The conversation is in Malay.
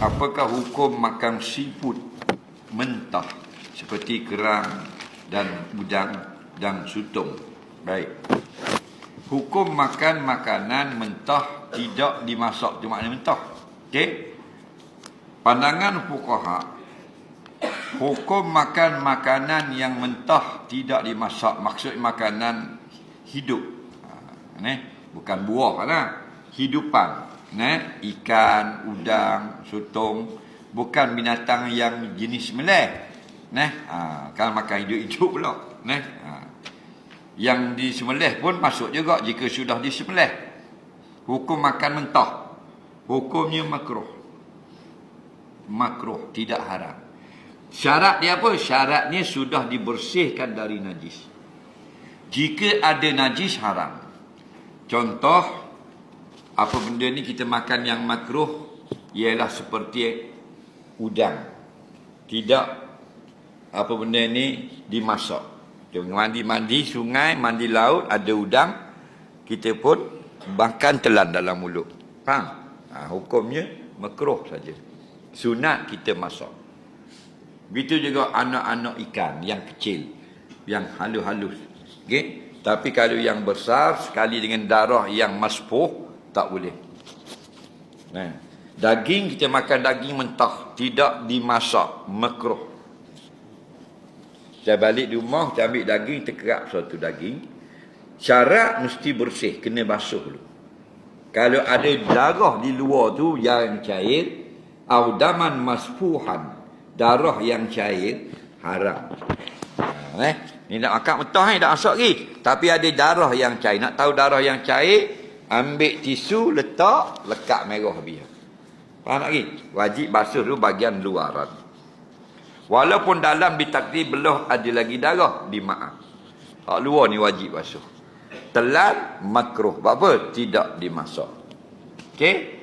Apakah hukum makan seafood mentah seperti kerang dan udang dan sotong? Baik. Hukum makan makanan mentah tidak dimasak, itu maknanya mentah. Okey? Pandangan fuqaha, hukum makan makanan yang mentah tidak dimasak, maksud makanan hidup. Bukan buah lah, hidupan. Ikan, udang, sotong, bukan binatang yang jenis meleh. Kalau makan hidup-hidup pula. Yang disembelih pun masuk juga jika sudah disembelih. Hukum makan mentah, hukumnya makruh. Makruh, tidak haram. Syarat dia apa? Syaratnya sudah dibersihkan dari najis. Jika ada najis, haram. Contoh, apa benda ni kita makan yang makruh ialah seperti udang. Tidak apa benda ni dimasak. Mandi sungai, mandi laut, ada udang, kita pun makan telan dalam mulut. Faham? Hukumnya makruh saja. Sunat kita masak. Begitu juga anak-anak ikan yang kecil, yang halus-halus. Okey? Tapi kalau yang besar sekali dengan darah yang masfuh, tak boleh. Daging, kita makan daging mentah, tidak dimasak, makruh. Saya balik di rumah, kita ambil daging, terkerap suatu daging. Syarat mesti bersih, kena basuh dulu. Kalau ada darah di luar tu yang cair, au daman masfuhan, darah yang cair, haram. Ni nak makan mentah ni, tak masak lagi. Tapi ada darah yang cair. Nak tahu darah yang cair, ambil tisu, lekat merah habis. Faham tak lagi? Wajib basuh dulu bahagian luaran. Walaupun dalam ditakdir belah ada lagi darah, dimaaf. Hak luar ni wajib basuh. Telan, makruh. Sebab apa? Tidak dimasak. Okey?